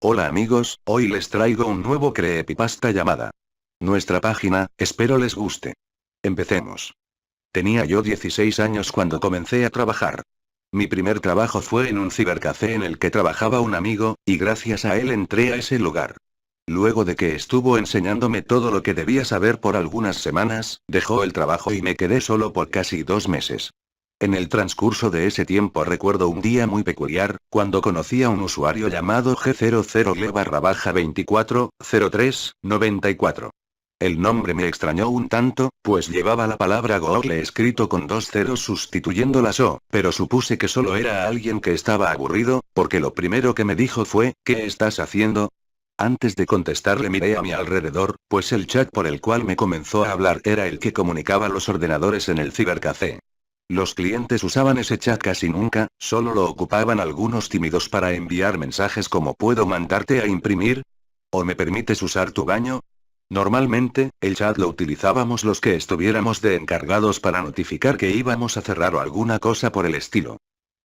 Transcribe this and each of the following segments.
Hola amigos, hoy les traigo un nuevo creepypasta llamada Nuestra página, espero les guste. Empecemos. Tenía yo 16 años cuando comencé a trabajar. Mi primer trabajo fue en un cibercafé en el que trabajaba un amigo, y gracias a él entré a ese lugar. Luego de que estuvo enseñándome todo lo que debía saber por algunas semanas, dejó el trabajo y me quedé solo por casi 2 meses. En el transcurso de ese tiempo recuerdo un día muy peculiar, cuando conocí a un usuario llamado G00le-240394. El nombre me extrañó un tanto, pues llevaba la palabra Google escrito con 2 ceros sustituyendo las O, pero supuse que solo era alguien que estaba aburrido, porque lo primero que me dijo fue, ¿qué estás haciendo? Antes de contestarle miré a mi alrededor, pues el chat por el cual me comenzó a hablar era el que comunicaba los ordenadores en el cibercafé. Los clientes usaban ese chat casi nunca, solo lo ocupaban algunos tímidos para enviar mensajes como ¿puedo mandarte a imprimir? ¿O me permites usar tu baño? Normalmente, el chat lo utilizábamos los que estuviéramos de encargados para notificar que íbamos a cerrar o alguna cosa por el estilo.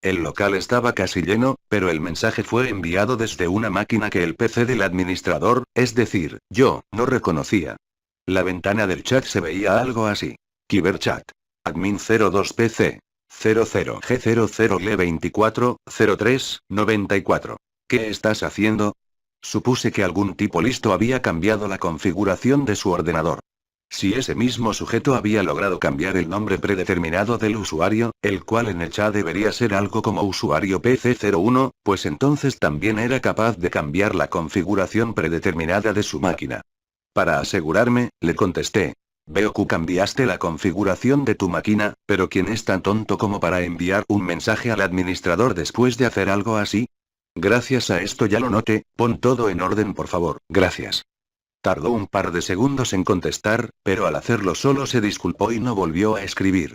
El local estaba casi lleno, pero el mensaje fue enviado desde una máquina que el PC del administrador, es decir, yo, no reconocía. La ventana del chat se veía algo así. Cyberchat. Admin 02PC. 00G00le240394. ¿Qué estás haciendo? Supuse que algún tipo listo había cambiado la configuración de su ordenador. Si ese mismo sujeto había logrado cambiar el nombre predeterminado del usuario, el cual en el chat debería ser algo como usuario PC01, pues entonces también era capaz de cambiar la configuración predeterminada de su máquina. Para asegurarme, le contesté. Veo que cambiaste la configuración de tu máquina, pero ¿quién es tan tonto como para enviar un mensaje al administrador después de hacer algo así? Gracias a esto ya lo noté, pon todo en orden por favor, gracias. Tardó un par de segundos en contestar, pero al hacerlo solo se disculpó y no volvió a escribir.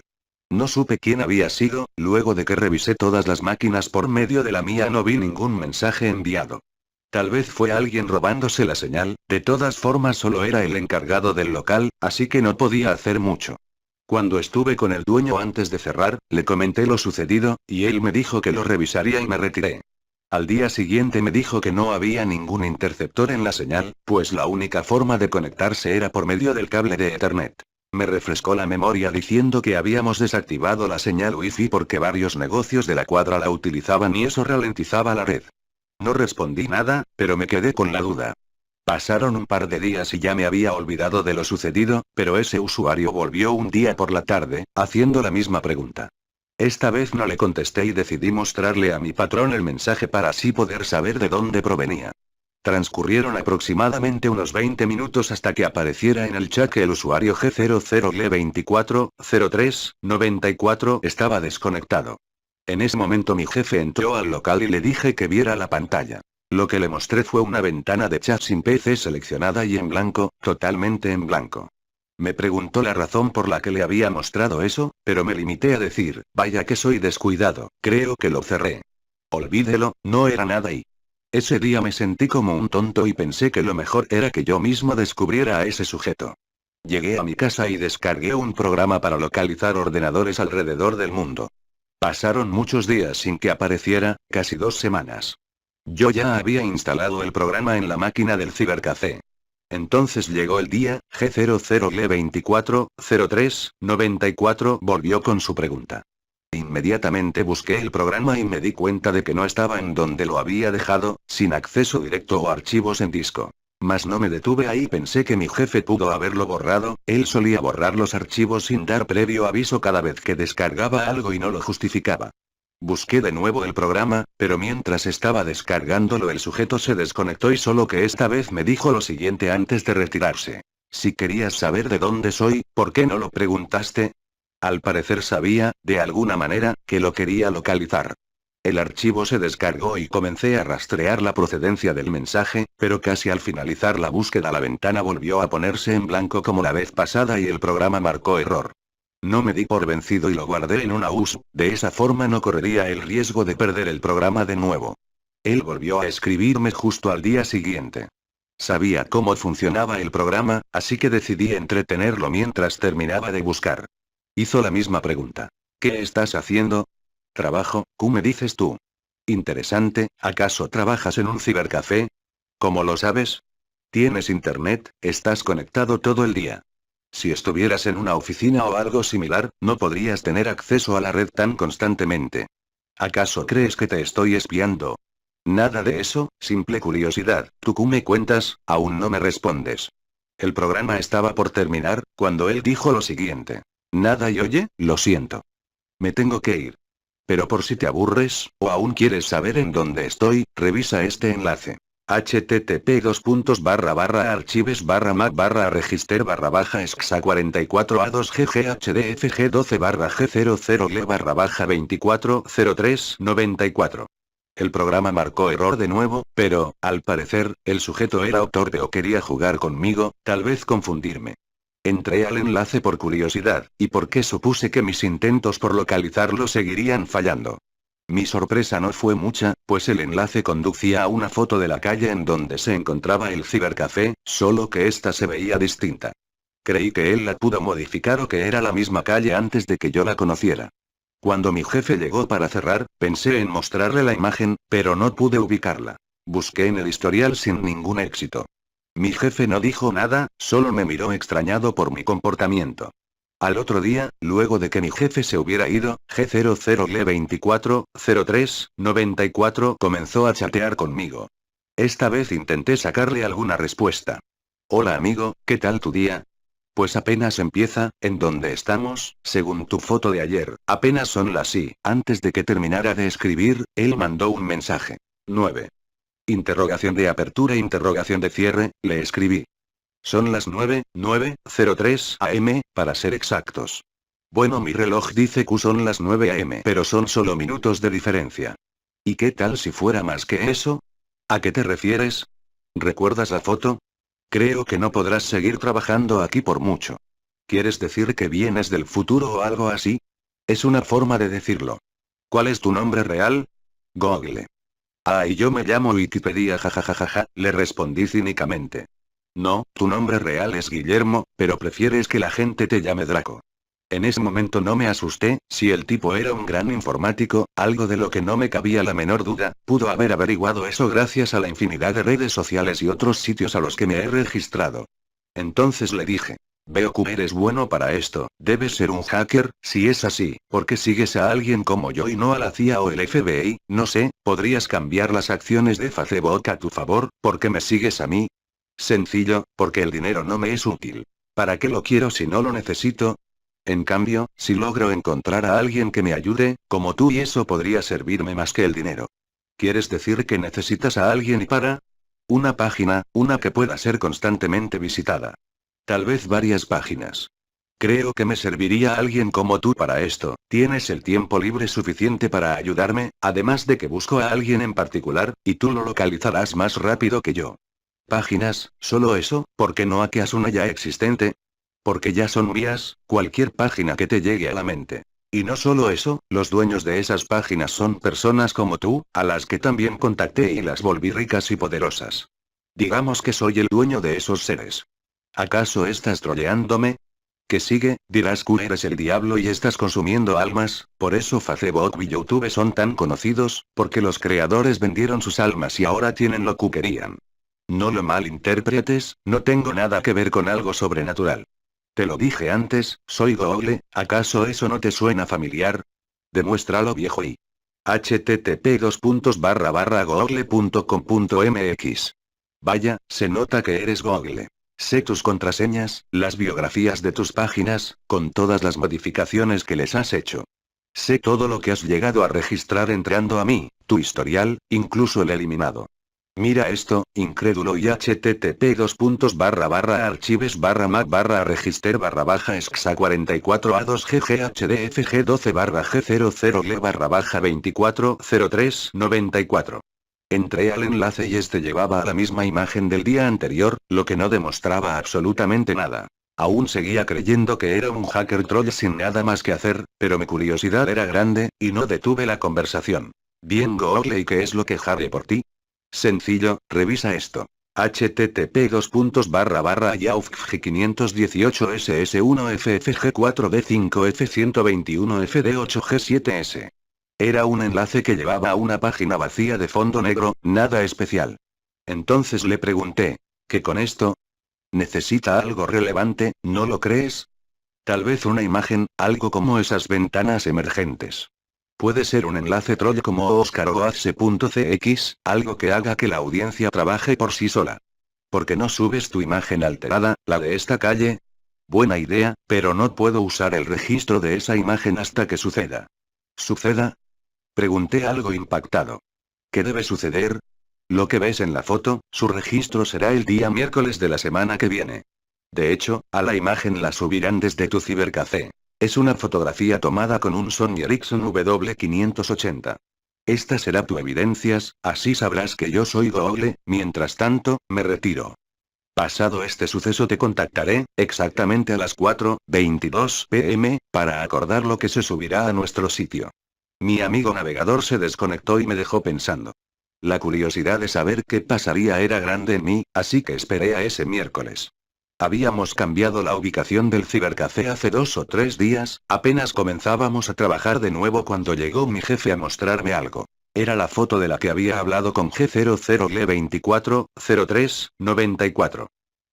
No supe quién había sido, luego de que revisé todas las máquinas por medio de la mía no vi ningún mensaje enviado. Tal vez fue alguien robándose la señal, de todas formas solo era el encargado del local, así que no podía hacer mucho. Cuando estuve con el dueño antes de cerrar, le comenté lo sucedido, y él me dijo que lo revisaría y me retiré. Al día siguiente me dijo que no había ningún interceptor en la señal, pues la única forma de conectarse era por medio del cable de Ethernet. Me refrescó la memoria diciendo que habíamos desactivado la señal Wi-Fi porque varios negocios de la cuadra la utilizaban y eso ralentizaba la red. No respondí nada, pero me quedé con la duda. Pasaron un par de días y ya me había olvidado de lo sucedido, pero ese usuario volvió un día por la tarde, haciendo la misma pregunta. Esta vez no le contesté y decidí mostrarle a mi patrón el mensaje para así poder saber de dónde provenía. Transcurrieron aproximadamente unos 20 minutos hasta que apareciera en el chat que el usuario G00le240394 estaba desconectado. En ese momento mi jefe entró al local y le dije que viera la pantalla. Lo que le mostré fue una ventana de chat sin PC seleccionada y en blanco, totalmente en blanco. Me preguntó la razón por la que le había mostrado eso, pero me limité a decir, vaya que soy descuidado, creo que lo cerré. Olvídelo, no era nada y... Ese día me sentí como un tonto y pensé que lo mejor era que yo mismo descubriera a ese sujeto. Llegué a mi casa y descargué un programa para localizar ordenadores alrededor del mundo. Pasaron muchos días sin que apareciera, casi 2 semanas. Yo ya había instalado el programa en la máquina del cibercafé. Entonces llegó el día, G00le240394 volvió con su pregunta. Inmediatamente busqué el programa y me di cuenta de que no estaba en donde lo había dejado, sin acceso directo o archivos en disco. Mas no me detuve ahí, pensé que mi jefe pudo haberlo borrado, él solía borrar los archivos sin dar previo aviso cada vez que descargaba algo y no lo justificaba. Busqué de nuevo el programa, pero mientras estaba descargándolo el sujeto se desconectó y solo que esta vez me dijo lo siguiente antes de retirarse. Si querías saber de dónde soy, ¿por qué no lo preguntaste? Al parecer sabía, de alguna manera, que lo quería localizar. El archivo se descargó y comencé a rastrear la procedencia del mensaje, pero casi al finalizar la búsqueda la ventana volvió a ponerse en blanco como la vez pasada y el programa marcó error. No me di por vencido y lo guardé en una USB, de esa forma no correría el riesgo de perder el programa de nuevo. Él volvió a escribirme justo al día siguiente. Sabía cómo funcionaba el programa, así que decidí entretenerlo mientras terminaba de buscar. Hizo la misma pregunta. ¿Qué estás haciendo? Trabajo, ¿qué me dices tú? Interesante, ¿acaso trabajas en un cibercafé? ¿Cómo lo sabes? Tienes internet, estás conectado todo el día. Si estuvieras en una oficina o algo similar, no podrías tener acceso a la red tan constantemente. ¿Acaso crees que te estoy espiando? Nada de eso, simple curiosidad. ¿Tú me cuentas? Aún no me respondes. El programa estaba por terminar, cuando él dijo lo siguiente. Nada y oye, lo siento. Me tengo que ir. Pero por si te aburres, o aún quieres saber en dónde estoy, revisa este enlace. http://archives/mac/register/exa 44a2gg/hdfg12-g000-240394. El programa marcó error de nuevo, pero, al parecer, el sujeto era torpe o quería jugar conmigo, tal vez confundirme. Entré al enlace por curiosidad, y porque supuse que mis intentos por localizarlo seguirían fallando. Mi sorpresa no fue mucha, pues el enlace conducía a una foto de la calle en donde se encontraba el cibercafé, solo que esta se veía distinta. Creí que él la pudo modificar o que era la misma calle antes de que yo la conociera. Cuando mi jefe llegó para cerrar, pensé en mostrarle la imagen, pero no pude ubicarla. Busqué en el historial sin ningún éxito. Mi jefe no dijo nada, solo me miró extrañado por mi comportamiento. Al otro día, luego de que mi jefe se hubiera ido, G00L240394 comenzó a chatear conmigo. Esta vez intenté sacarle alguna respuesta. Hola amigo, ¿qué tal tu día? Pues apenas empieza, ¿en dónde estamos? Según tu foto de ayer, apenas son las y, antes de que terminara de escribir, él mandó un mensaje. 9. Interrogación de apertura, interrogación de cierre, le escribí. Son las 9:03 am, para ser exactos. Bueno, mi reloj dice que son las 9 am, pero son solo minutos de diferencia. ¿Y qué tal si fuera más que eso? ¿A qué te refieres? ¿Recuerdas la foto? Creo que no podrás seguir trabajando aquí por mucho. ¿Quieres decir que vienes del futuro o algo así? Es una forma de decirlo. ¿Cuál es tu nombre real? Google. Ah, y yo me llamo Wikipedia, jajajaja, le respondí cínicamente. No, tu nombre real es Guillermo, pero prefieres que la gente te llame Draco. En ese momento no me asusté, si el tipo era un gran informático, algo de lo que no me cabía la menor duda, pudo haber averiguado eso gracias a la infinidad de redes sociales y otros sitios a los que me he registrado. Entonces le dije. Veo que eres bueno para esto, debes ser un hacker, si es así, ¿por qué sigues a alguien como yo y no a la CIA o el FBI? No sé, podrías cambiar las acciones de Facebook a tu favor, ¿por qué me sigues a mí? Sencillo, porque el dinero no me es útil. ¿Para qué lo quiero si no lo necesito? En cambio, si logro encontrar a alguien que me ayude, como tú y eso podría servirme más que el dinero. ¿Quieres decir que necesitas a alguien y para? Una página, una que pueda ser constantemente visitada. Tal vez varias páginas. Creo que me serviría alguien como tú para esto. Tienes el tiempo libre suficiente para ayudarme, además de que busco a alguien en particular, y tú lo localizarás más rápido que yo. Páginas, solo eso, ¿por qué no hackeas una ya existente? Porque ya son mías, cualquier página que te llegue a la mente. Y no solo eso, los dueños de esas páginas son personas como tú, a las que también contacté y las volví ricas y poderosas. Digamos que soy el dueño de esos seres. ¿Acaso estás troleándome? ¿Qué sigue? Dirás que eres el diablo y estás consumiendo almas, por eso Facebook y YouTube son tan conocidos, porque los creadores vendieron sus almas y ahora tienen lo que querían. No lo malinterpretes, no tengo nada que ver con algo sobrenatural. Te lo dije antes, soy Google, ¿acaso eso no te suena familiar? Demuéstralo viejo y. http://google.com.mx. Vaya, se nota que eres Google. Sé tus contraseñas, las biografías de tus páginas, con todas las modificaciones que les has hecho. Sé todo lo que has llegado a registrar entrando a mí, tu historial, incluso el eliminado. Mira esto, incrédulo y http://archives/mac/register/exa 44a2gg/hdfg12-g000-240394. Entré al enlace y este llevaba a la misma imagen del día anterior, lo que no demostraba absolutamente nada. Aún seguía creyendo que era un hacker troll sin nada más que hacer, pero mi curiosidad era grande, y no detuve la conversación. Bien Google, ¿y qué es lo que haré por ti? Sencillo, revisa esto. http://yaufg518ss1ffg4b5f121fd8g7s. Era un enlace que llevaba a una página vacía de fondo negro, nada especial. Entonces le pregunté, ¿qué con esto? ¿Necesita algo relevante, no lo crees? Tal vez una imagen, algo como esas ventanas emergentes. Puede ser un enlace troll como Oscar o Ace.cx, algo que haga que la audiencia trabaje por sí sola. ¿Por qué no subes tu imagen alterada, la de esta calle? Buena idea, pero no puedo usar el registro de esa imagen hasta que suceda. ¿Suceda? Pregunté algo impactado. ¿Qué debe suceder? Lo que ves en la foto, su registro será el día miércoles de la semana que viene. De hecho, a la imagen la subirán desde tu cibercafé. Es una fotografía tomada con un Sony Ericsson W580. Esta será tu evidencias, así sabrás que yo soy Google. Mientras tanto, me retiro. Pasado este suceso te contactaré, exactamente a las 4:22 p.m., para acordar lo que se subirá a nuestro sitio. Mi amigo navegador se desconectó y me dejó pensando. La curiosidad de saber qué pasaría era grande en mí, así que esperé a ese miércoles. Habíamos cambiado la ubicación del cibercafé hace 2 o 3 días, apenas comenzábamos a trabajar de nuevo cuando llegó mi jefe a mostrarme algo. Era la foto de la que había hablado con G00L240394.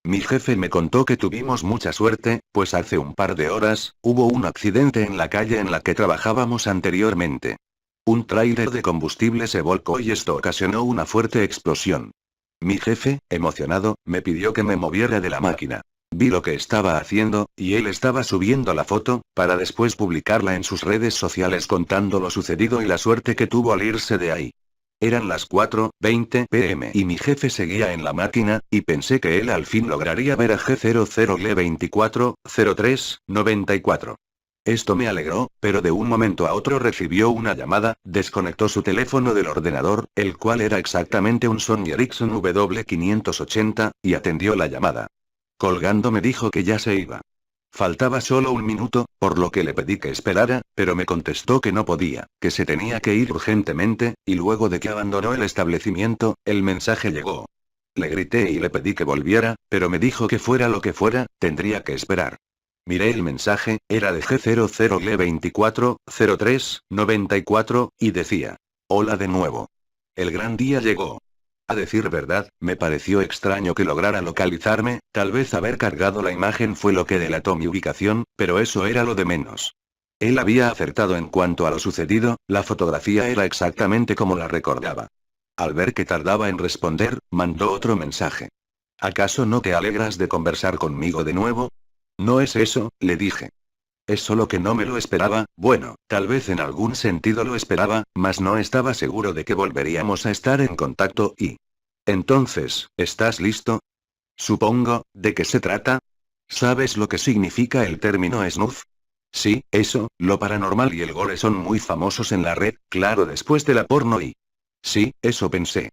Mi jefe me contó que tuvimos mucha suerte, pues hace un par de horas, hubo un accidente en la calle en la que trabajábamos anteriormente. Un tráiler de combustible se volcó y esto ocasionó una fuerte explosión. Mi jefe, emocionado, me pidió que me moviera de la máquina. Vi lo que estaba haciendo, y él estaba subiendo la foto, para después publicarla en sus redes sociales contando lo sucedido y la suerte que tuvo al irse de ahí. Eran las 4:20 p.m. y mi jefe seguía en la máquina, y pensé que él al fin lograría ver a G00L240394. Esto me alegró, pero de un momento a otro recibió una llamada, desconectó su teléfono del ordenador, el cual era exactamente un Sony Ericsson W580, y atendió la llamada. Colgando me dijo que ya se iba. Faltaba solo un minuto, por lo que le pedí que esperara, pero me contestó que no podía, que se tenía que ir urgentemente, y luego de que abandonó el establecimiento, el mensaje llegó. Le grité y le pedí que volviera, pero me dijo que fuera lo que fuera, tendría que esperar. Miré el mensaje, era de G00L240394, y decía: hola de nuevo. El gran día llegó. A decir verdad, me pareció extraño que lograra localizarme, tal vez haber cargado la imagen fue lo que delató mi ubicación, pero eso era lo de menos. Él había acertado en cuanto a lo sucedido, la fotografía era exactamente como la recordaba. Al ver que tardaba en responder, mandó otro mensaje. ¿Acaso no te alegras de conversar conmigo de nuevo? No es eso, le dije. Es solo que no me lo esperaba, bueno, tal vez en algún sentido lo esperaba, mas no estaba seguro de que volveríamos a estar en contacto y... Entonces, ¿estás listo? Supongo, ¿de qué se trata? ¿Sabes lo que significa el término snuff? Sí, eso, lo paranormal y el gore son muy famosos en la red, claro, después de la porno y... Sí, eso pensé.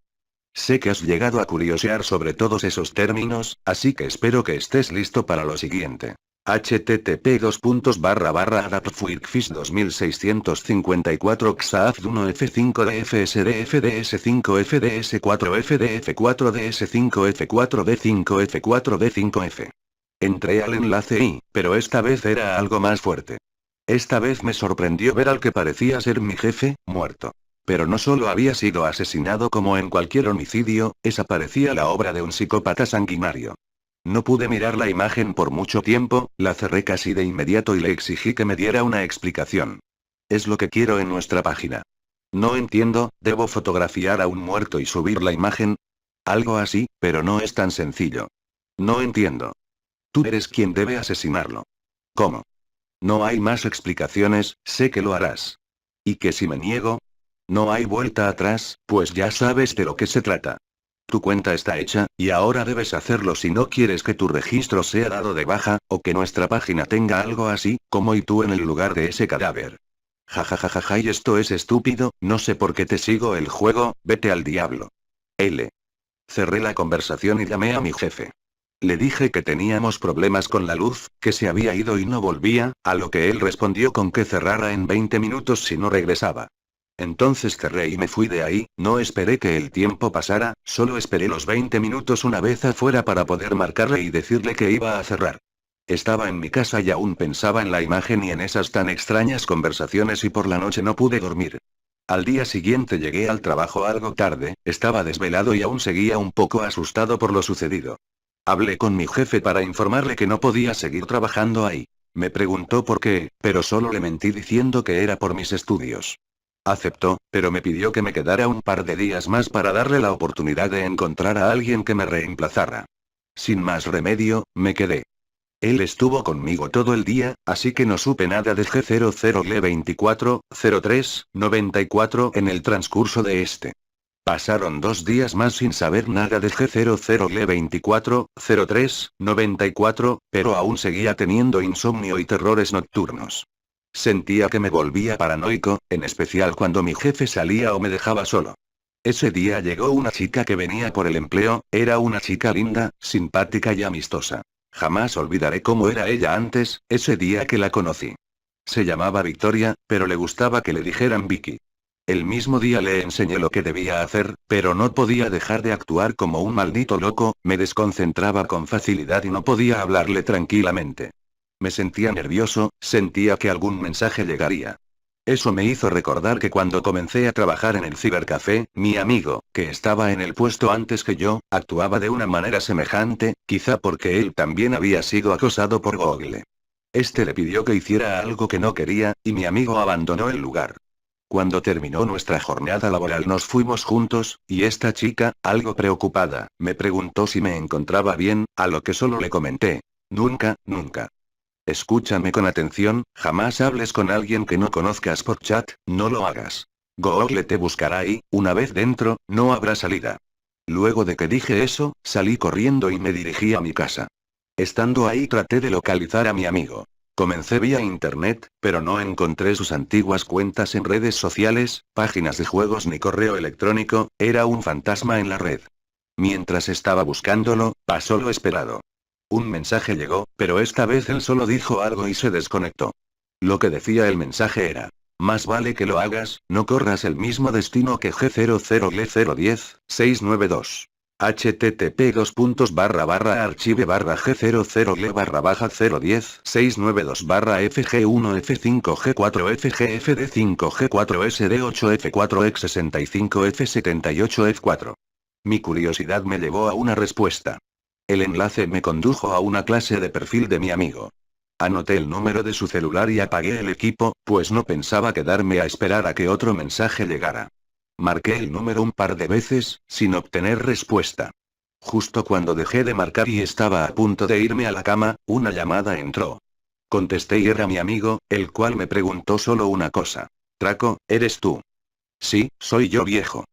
Sé que has llegado a curiosear sobre todos esos términos, así que espero que estés listo para lo siguiente. http://adaptfuirkfish 2654 xaaf1 f5 dfsdfds5 fds4 fdf4 ds5 f4 d5 f4 d5f. Entré al enlace y, pero esta vez era algo más fuerte. Esta vez me sorprendió ver al que parecía ser mi jefe, muerto. Pero no solo había sido asesinado como en cualquier homicidio, esa parecía la obra de un psicópata sanguinario. No pude mirar la imagen por mucho tiempo, la cerré casi de inmediato y le exigí que me diera una explicación. Es lo que quiero en nuestra página. No entiendo, ¿debo fotografiar a un muerto y subir la imagen? Algo así, pero no es tan sencillo. No entiendo. Tú eres quien debe asesinarlo. ¿Cómo? No hay más explicaciones, sé que lo harás. ¿Y que si me niego? No hay vuelta atrás, pues ya sabes de lo que se trata. Tu cuenta está hecha, y ahora debes hacerlo si no quieres que tu registro sea dado de baja, o que nuestra página tenga algo así, como y tú en el lugar de ese cadáver. Jajajajaja, y esto es estúpido, no sé por qué te sigo el juego, vete al diablo. L. Cerré la conversación y llamé a mi jefe. Le dije que teníamos problemas con la luz, que se había ido y no volvía, a lo que él respondió con que cerrara en 20 minutos si no regresaba. Entonces cerré y me fui de ahí, no esperé que el tiempo pasara, solo esperé los 20 minutos una vez afuera para poder marcarle y decirle que iba a cerrar. Estaba en mi casa y aún pensaba en la imagen y en esas tan extrañas conversaciones y por la noche no pude dormir. Al día siguiente llegué al trabajo algo tarde, estaba desvelado y aún seguía un poco asustado por lo sucedido. Hablé con mi jefe para informarle que no podía seguir trabajando ahí. Me preguntó por qué, pero solo le mentí diciendo que era por mis estudios. Aceptó, pero me pidió que me quedara un par de días más para darle la oportunidad de encontrar a alguien que me reemplazara. Sin más remedio, me quedé. Él estuvo conmigo todo el día, así que no supe nada de G00L240394 en el transcurso de este. Pasaron 2 días más sin saber nada de G00L240394, pero aún seguía teniendo insomnio y terrores nocturnos. Sentía que me volvía paranoico, en especial cuando mi jefe salía o me dejaba solo. Ese día llegó una chica que venía por el empleo, era una chica linda, simpática y amistosa. Jamás olvidaré cómo era ella antes, ese día que la conocí. Se llamaba Victoria, pero le gustaba que le dijeran Vicky. El mismo día le enseñé lo que debía hacer, pero no podía dejar de actuar como un maldito loco, me desconcentraba con facilidad y no podía hablarle tranquilamente. Me sentía nervioso, sentía que algún mensaje llegaría. Eso me hizo recordar que cuando comencé a trabajar en el cibercafé, mi amigo, que estaba en el puesto antes que yo, actuaba de una manera semejante, quizá porque él también había sido acosado por Google. Este le pidió que hiciera algo que no quería, y mi amigo abandonó el lugar. Cuando terminó nuestra jornada laboral nos fuimos juntos, y esta chica, algo preocupada, me preguntó si me encontraba bien, a lo que solo le comenté. Nunca, nunca. Escúchame con atención, jamás hables con alguien que no conozcas por chat, no lo hagas. Google te buscará y, una vez dentro, no habrá salida. Luego de que dije eso, salí corriendo y me dirigí a mi casa. Estando ahí traté de localizar a mi amigo. Comencé vía internet, pero no encontré sus antiguas cuentas en redes sociales, páginas de juegos ni correo electrónico, era un fantasma en la red. Mientras estaba buscándolo, pasó lo esperado. Un mensaje llegó, pero esta vez él solo dijo algo y se desconectó. Lo que decía el mensaje era: más vale que lo hagas, no corras el mismo destino que G00L010692. http://archive-g00F5G4F5G4S de 8F4F5F65F78F4. Mi curiosidad me llevó a una respuesta. El enlace me condujo a una clase de perfil de mi amigo. Anoté el número de su celular y apagué el equipo, pues no pensaba quedarme a esperar a que otro mensaje llegara. Marqué el número un par de veces, sin obtener respuesta. Justo cuando dejé de marcar y estaba a punto de irme a la cama, una llamada entró. Contesté y era mi amigo, el cual me preguntó solo una cosa. Draco, ¿eres tú? Sí, soy yo, viejo.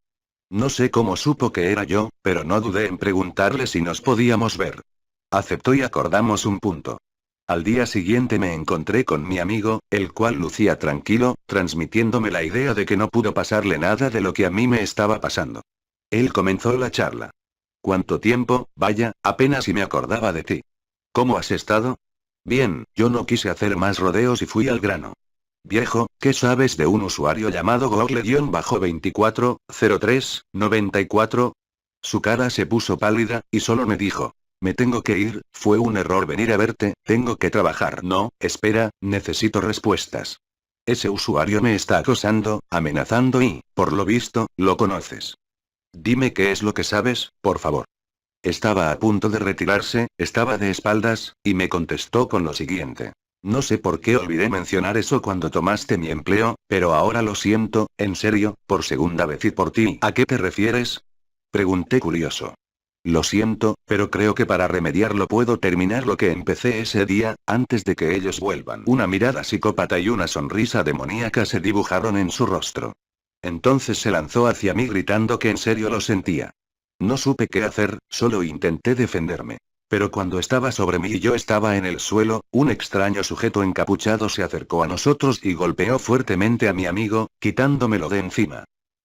No sé cómo supo que era yo, pero no dudé en preguntarle si nos podíamos ver. Aceptó y acordamos un punto. Al día siguiente me encontré con mi amigo, el cual lucía tranquilo, transmitiéndome la idea de que no pudo pasarle nada de lo que a mí me estaba pasando. Él comenzó la charla. ¿Cuánto tiempo? Vaya, apenas si me acordaba de ti. ¿Cómo has estado? Bien, yo no quise hacer más rodeos y fui al grano. Viejo, ¿qué sabes de un usuario llamado Google-240394? Su cara se puso pálida, y solo me dijo: me tengo que ir, fue un error venir a verte, tengo que trabajar. No, espera, necesito respuestas. Ese usuario me está acosando, amenazando y, por lo visto, lo conoces. Dime qué es lo que sabes, por favor. Estaba a punto de retirarse, estaba de espaldas, y me contestó con lo siguiente. No sé por qué olvidé mencionar eso cuando tomaste mi empleo, pero ahora lo siento, en serio, por segunda vez y por ti. ¿A qué te refieres? Pregunté curioso. Lo siento, pero creo que para remediarlo puedo terminar lo que empecé ese día, antes de que ellos vuelvan. Una mirada psicópata y una sonrisa demoníaca se dibujaron en su rostro. Entonces se lanzó hacia mí gritando que en serio lo sentía. No supe qué hacer, solo intenté defenderme. Pero cuando estaba sobre mí y yo estaba en el suelo, un extraño sujeto encapuchado se acercó a nosotros y golpeó fuertemente a mi amigo, quitándomelo de encima.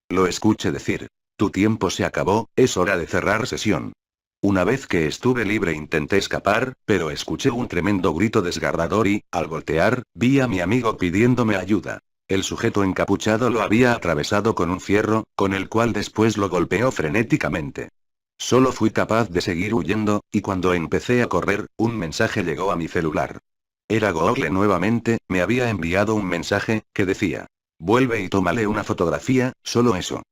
Lo escuché decir: tu tiempo se acabó, es hora de cerrar sesión. Una vez que estuve libre intenté escapar, pero escuché un tremendo grito desgarrador y, al voltear, vi a mi amigo pidiéndome ayuda. El sujeto encapuchado lo había atravesado con un fierro, con el cual después lo golpeó frenéticamente. Solo fui capaz de seguir huyendo, y cuando empecé a correr, un mensaje llegó a mi celular. Era Google nuevamente, me había enviado un mensaje, que decía: Vuelve y tómale una fotografía, solo eso.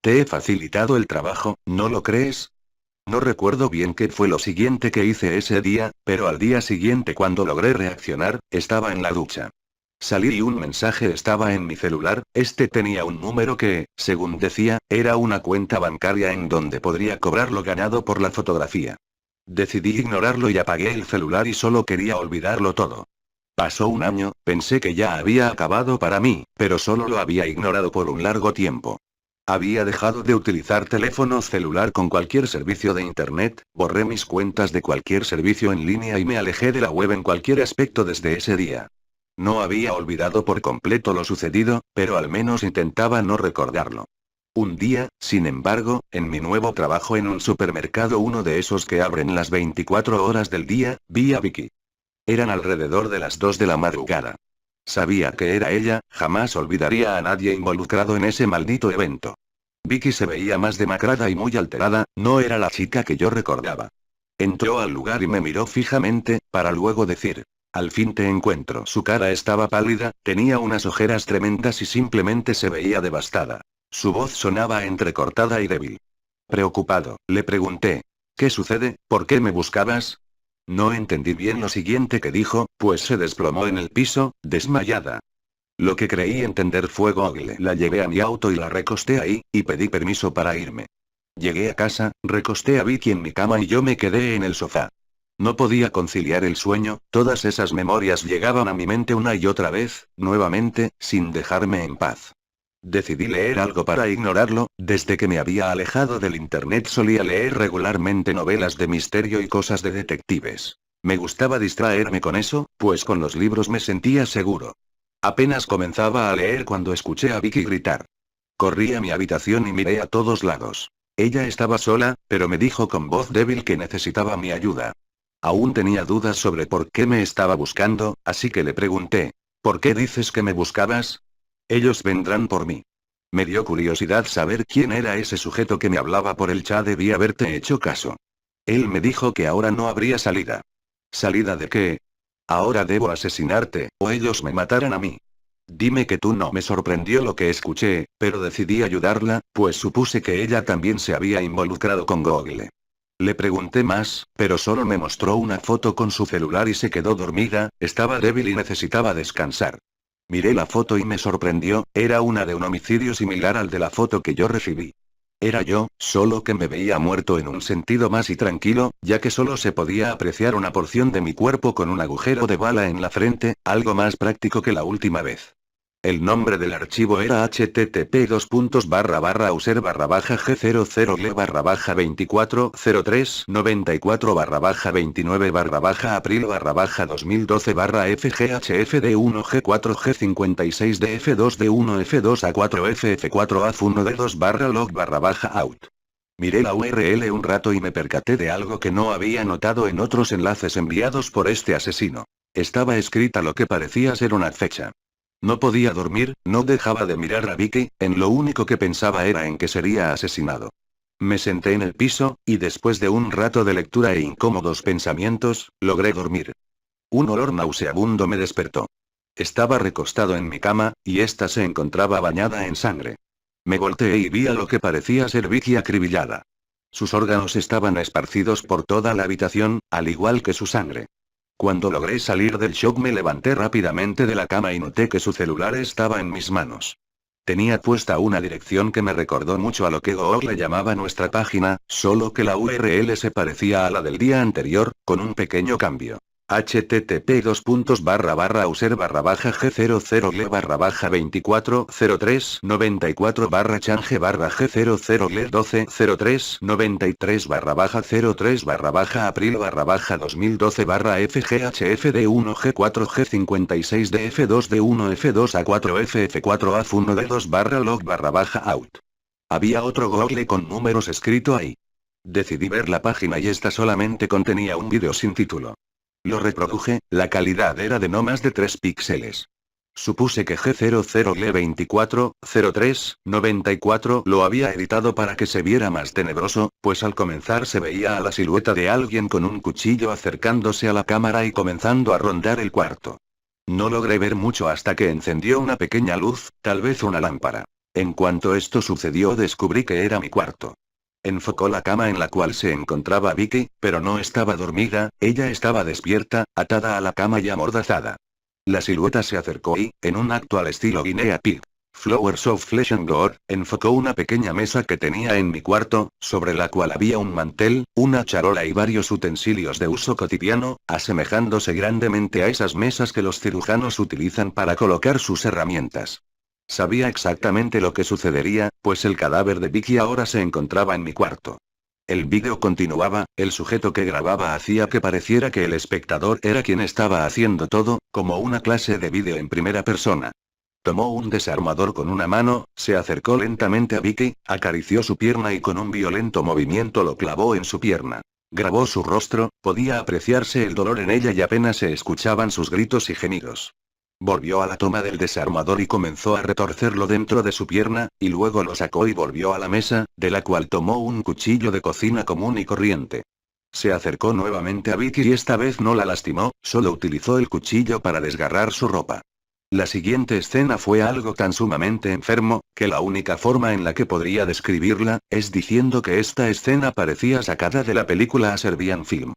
Te he facilitado el trabajo, ¿no lo crees? No recuerdo bien qué fue lo siguiente que hice ese día, pero al día siguiente cuando logré reaccionar, estaba en la ducha. Salí y un mensaje estaba en mi celular, este tenía un número que, según decía, era una cuenta bancaria en donde podría cobrar lo ganado por la fotografía. Decidí ignorarlo y apagué el celular y solo quería olvidarlo todo. Pasó un año, pensé que ya había acabado para mí, pero solo lo había ignorado por un largo tiempo. Había dejado de utilizar teléfono celular con cualquier servicio de internet, borré mis cuentas de cualquier servicio en línea y me alejé de la web en cualquier aspecto desde ese día. No había olvidado por completo lo sucedido, pero al menos intentaba no recordarlo. Un día, sin embargo, en mi nuevo trabajo en un supermercado, uno de esos que abren las 24 horas del día, vi a Vicky. Eran alrededor de las 2 de la madrugada. Sabía que era ella, jamás olvidaría a nadie involucrado en ese maldito evento. Vicky se veía más demacrada y muy alterada, no era la chica que yo recordaba. Entró al lugar y me miró fijamente, para luego decir: al fin te encuentro. Su cara estaba pálida, tenía unas ojeras tremendas y simplemente se veía devastada. Su voz sonaba entrecortada y débil. Preocupado, le pregunté: ¿qué sucede? ¿Por qué me buscabas? No entendí bien lo siguiente que dijo, pues se desplomó en el piso, desmayada. Lo que creí entender fue Google. La llevé a mi auto y la recosté ahí, y pedí permiso para irme. Llegué a casa, recosté a Vicky en mi cama y yo me quedé en el sofá. No podía conciliar el sueño, todas esas memorias llegaban a mi mente una y otra vez, nuevamente, sin dejarme en paz. Decidí leer algo para ignorarlo, desde que me había alejado del internet solía leer regularmente novelas de misterio y cosas de detectives. Me gustaba distraerme con eso, pues con los libros me sentía seguro. Apenas comenzaba a leer cuando escuché a Vicky gritar. Corrí a mi habitación y miré a todos lados. Ella estaba sola, pero me dijo con voz débil que necesitaba mi ayuda. Aún tenía dudas sobre por qué me estaba buscando, así que le pregunté: ¿por qué dices que me buscabas? Ellos vendrán por mí. Me dio curiosidad saber quién era ese sujeto que me hablaba por el chat. Debí haberte hecho caso. Él me dijo que ahora no habría salida. ¿Salida de qué? Ahora debo asesinarte, o ellos me matarán a mí. Dime que tú no. Me sorprendió lo que escuché, pero decidí ayudarla, pues supuse que ella también se había involucrado con Google. Le pregunté más, pero solo me mostró una foto con su celular y se quedó dormida, estaba débil y necesitaba descansar. Miré la foto y me sorprendió, era una de un homicidio similar al de la foto que yo recibí. Era yo, solo que me veía muerto en un sentido más y tranquilo, ya que solo se podía apreciar una porción de mi cuerpo con un agujero de bala en la frente, algo más práctico que la última vez. El nombre del archivo era http://2404-94-april/g004-f2 Miré la URL un rato y me percaté de algo que no había notado en otros enlaces enviados por este asesino. Estaba escrita lo que parecía ser una fecha. No podía dormir, no dejaba de mirar a Vicky, en lo único que pensaba era en que sería asesinado. Me senté en el piso, y después de un rato de lectura e incómodos pensamientos, logré dormir. Un olor nauseabundo me despertó. Estaba recostado en mi cama, y ésta se encontraba bañada en sangre. Me volteé y vi a lo que parecía ser Vicky acribillada. Sus órganos estaban esparcidos por toda la habitación, al igual que su sangre. Cuando logré salir del shock me levanté rápidamente de la cama y noté que su celular estaba en mis manos. Tenía puesta una dirección que me recordó mucho a lo que Google llamaba nuestra página, solo que la URL se parecía a la del día anterior, con un pequeño cambio. http://g004-93-94-03-93-f03-93-f2d1f2a4f f4a1d2-log/out. Había otro Google con números escrito ahí. Decidí ver la página y esta solamente contenía un vídeo sin título. Lo reproduje, la calidad era de no más de 3 píxeles. Supuse que G0024-03-94 lo había editado para que se viera más tenebroso, pues al comenzar se veía a la silueta de alguien con un cuchillo acercándose a la cámara y comenzando a rondar el cuarto. No logré ver mucho hasta que encendió una pequeña luz, tal vez una lámpara. En cuanto esto sucedió descubrí que era mi cuarto. Enfocó la cama en la cual se encontraba Vicky, pero no estaba dormida, ella estaba despierta, atada a la cama y amordazada. La silueta se acercó y, en un acto al estilo Guinea Pig, Flowers of Flesh and Gore, enfocó una pequeña mesa que tenía en mi cuarto, sobre la cual había un mantel, una charola y varios utensilios de uso cotidiano, asemejándose grandemente a esas mesas que los cirujanos utilizan para colocar sus herramientas. Sabía exactamente lo que sucedería, pues el cadáver de Vicky ahora se encontraba en mi cuarto. El vídeo continuaba, el sujeto que grababa hacía que pareciera que el espectador era quien estaba haciendo todo, como una clase de vídeo en primera persona. Tomó un desarmador con una mano, se acercó lentamente a Vicky, acarició su pierna y con un violento movimiento lo clavó en su pierna. Grabó su rostro, podía apreciarse el dolor en ella y apenas se escuchaban sus gritos y gemidos. Volvió a la toma del desarmador y comenzó a retorcerlo dentro de su pierna, y luego lo sacó y volvió a la mesa, de la cual tomó un cuchillo de cocina común y corriente. Se acercó nuevamente a Vicky y esta vez no la lastimó, solo utilizó el cuchillo para desgarrar su ropa. La siguiente escena fue algo tan sumamente enfermo, que la única forma en la que podría describirla, es diciendo que esta escena parecía sacada de la película A Serbian Film.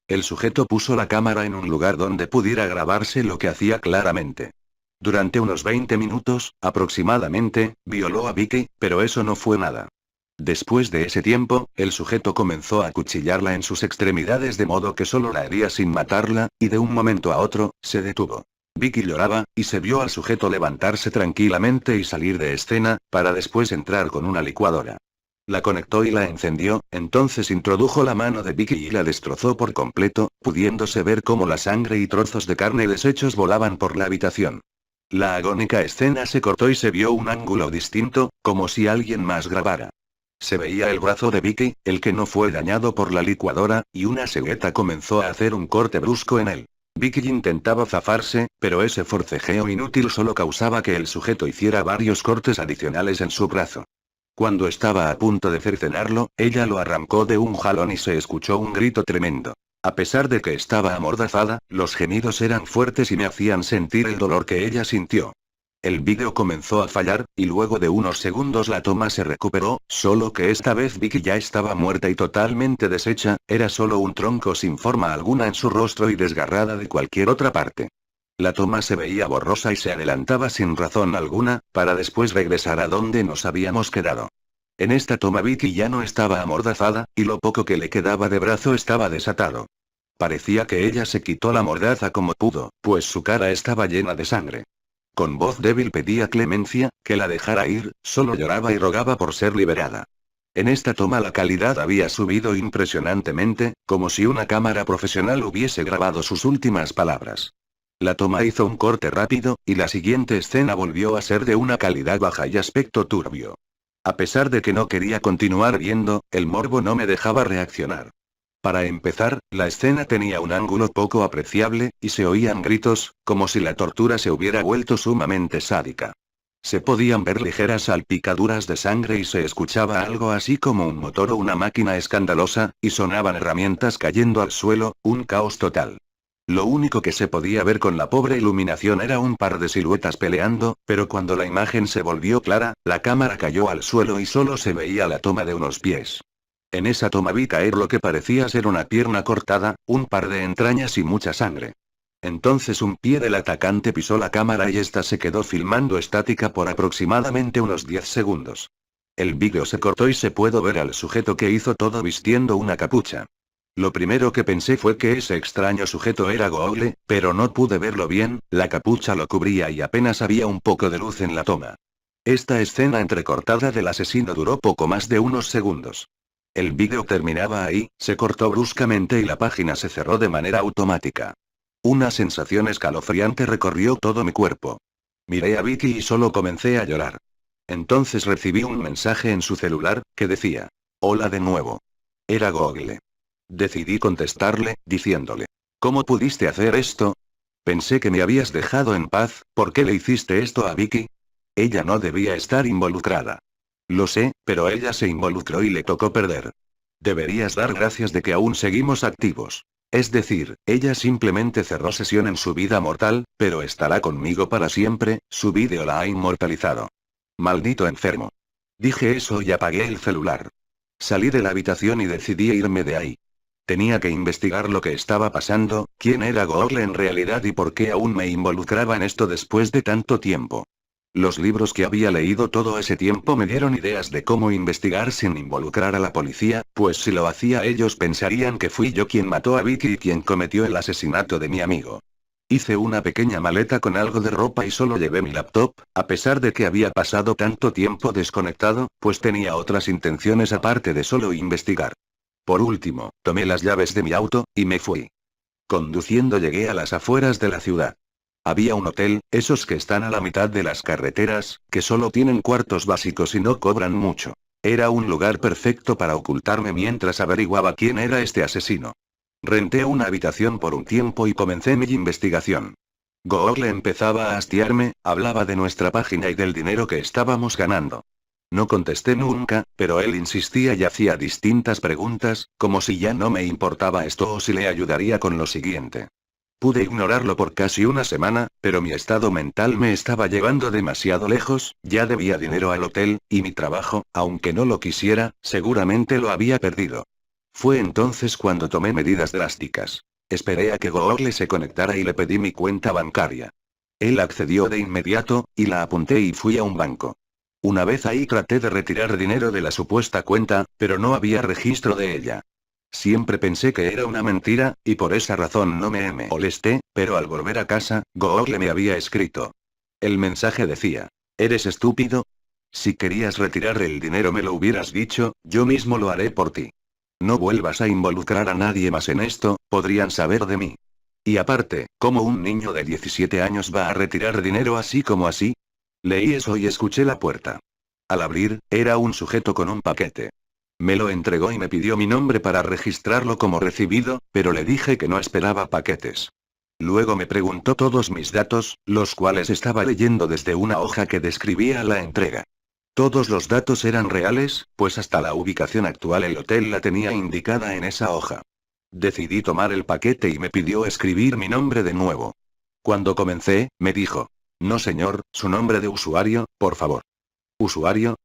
El sujeto puso la cámara en un lugar donde pudiera grabarse lo que hacía claramente. Durante unos 20 minutos, aproximadamente, violó a Vicky, pero eso no fue nada. Después de ese tiempo, el sujeto comenzó a acuchillarla en sus extremidades de modo que solo la hería sin matarla, y de un momento a otro, se detuvo. Vicky lloraba, y se vio al sujeto levantarse tranquilamente y salir de escena, para después entrar con una licuadora. La conectó y la encendió, entonces introdujo la mano de Vicky y la destrozó por completo, pudiéndose ver cómo la sangre y trozos de carne deshechos volaban por la habitación. La agónica escena se cortó y se vio un ángulo distinto, como si alguien más grabara. Se veía el brazo de Vicky, el que no fue dañado por la licuadora, y una cegueta comenzó a hacer un corte brusco en él. Vicky intentaba zafarse, pero ese forcejeo inútil solo causaba que el sujeto hiciera varios cortes adicionales en su brazo. Cuando estaba a punto de cercenarlo, ella lo arrancó de un jalón y se escuchó un grito tremendo. A pesar de que estaba amordazada, los gemidos eran fuertes y me hacían sentir el dolor que ella sintió. El vídeo comenzó a fallar, y luego de unos segundos la toma se recuperó, solo que esta vez Vicky ya estaba muerta y totalmente deshecha, era solo un tronco sin forma alguna en su rostro y desgarrada de cualquier otra parte. La toma se veía borrosa y se adelantaba sin razón alguna, para después regresar a donde nos habíamos quedado. En esta toma Vicky ya no estaba amordazada, y lo poco que le quedaba de brazo estaba desatado. Parecía que ella se quitó la mordaza como pudo, pues su cara estaba llena de sangre. Con voz débil pedía clemencia, que la dejara ir, solo lloraba y rogaba por ser liberada. En esta toma la calidad había subido impresionantemente, como si una cámara profesional hubiese grabado sus últimas palabras. La toma hizo un corte rápido, y la siguiente escena volvió a ser de una calidad baja y aspecto turbio. A pesar de que no quería continuar viendo, el morbo no me dejaba reaccionar. Para empezar, la escena tenía un ángulo poco apreciable, y se oían gritos, como si la tortura se hubiera vuelto sumamente sádica. Se podían ver ligeras salpicaduras de sangre y se escuchaba algo así como un motor o una máquina escandalosa, y sonaban herramientas cayendo al suelo, un caos total. Lo único que se podía ver con la pobre iluminación era un par de siluetas peleando, pero cuando la imagen se volvió clara, la cámara cayó al suelo y solo se veía la toma de unos pies. En esa toma vi caer lo que parecía ser una pierna cortada, un par de entrañas y mucha sangre. Entonces un pie del atacante pisó la cámara y esta se quedó filmando estática por aproximadamente unos 10 segundos. El vídeo se cortó y se pudo ver al sujeto que hizo todo vistiendo una capucha. Lo primero que pensé fue que ese extraño sujeto era Google, pero no pude verlo bien, la capucha lo cubría y apenas había un poco de luz en la toma. Esta escena entrecortada del asesino duró poco más de unos segundos. El vídeo terminaba ahí, se cortó bruscamente y la página se cerró de manera automática. Una sensación escalofriante recorrió todo mi cuerpo. Miré a Vicky y solo comencé a llorar. Entonces recibí un mensaje en su celular, que decía: "Hola de nuevo". Era Google. Decidí contestarle, diciéndole: "¿Cómo pudiste hacer esto? Pensé que me habías dejado en paz, ¿por qué le hiciste esto a Vicky? Ella no debía estar involucrada". Lo sé, pero ella se involucró y le tocó perder. Deberías dar gracias de que aún seguimos activos. Es decir, ella simplemente cerró sesión en su vida mortal, pero estará conmigo para siempre, su vídeo la ha inmortalizado. Maldito enfermo. Dije eso y apagué el celular. Salí de la habitación y decidí irme de ahí. Tenía que investigar lo que estaba pasando, quién era Google en realidad y por qué aún me involucraba en esto después de tanto tiempo. Los libros que había leído todo ese tiempo me dieron ideas de cómo investigar sin involucrar a la policía, pues si lo hacía ellos pensarían que fui yo quien mató a Vicky y quien cometió el asesinato de mi amigo. Hice una pequeña maleta con algo de ropa y solo llevé mi laptop, a pesar de que había pasado tanto tiempo desconectado, pues tenía otras intenciones aparte de solo investigar. Por último, tomé las llaves de mi auto, y me fui. Conduciendo llegué a las afueras de la ciudad. Había un hotel, esos que están a la mitad de las carreteras, que solo tienen cuartos básicos y no cobran mucho. Era un lugar perfecto para ocultarme mientras averiguaba quién era este asesino. Renté una habitación por un tiempo y comencé mi investigación. Google empezaba a hastiarme, hablaba de nuestra página y del dinero que estábamos ganando. No contesté nunca, pero él insistía y hacía distintas preguntas, como si ya no me importaba esto o si le ayudaría con lo siguiente. Pude ignorarlo por casi una semana, pero mi estado mental me estaba llevando demasiado lejos, ya debía dinero al hotel, y mi trabajo, aunque no lo quisiera, seguramente lo había perdido. Fue entonces cuando tomé medidas drásticas. Esperé a que Google se conectara y le pedí mi cuenta bancaria. Él accedió de inmediato, y la apunté y fui a un banco. Una vez ahí traté de retirar dinero de la supuesta cuenta, pero no había registro de ella. Siempre pensé que era una mentira, y por esa razón no me molesté, pero al volver a casa, Google me había escrito. El mensaje decía: ¿eres estúpido? Si querías retirar el dinero me lo hubieras dicho, yo mismo lo haré por ti. No vuelvas a involucrar a nadie más en esto, podrían saber de mí. Y aparte, ¿cómo un niño de 17 años va a retirar dinero así como así? Leí eso y escuché la puerta. Al abrir, era un sujeto con un paquete. Me lo entregó y me pidió mi nombre para registrarlo como recibido, pero le dije que no esperaba paquetes. Luego me preguntó todos mis datos, los cuales estaba leyendo desde una hoja que describía la entrega. Todos los datos eran reales, pues hasta la ubicación actual el hotel la tenía indicada en esa hoja. Decidí tomar el paquete y me pidió escribir mi nombre de nuevo. Cuando comencé, me dijo: no señor, su nombre de usuario, por favor. ¿Usuario?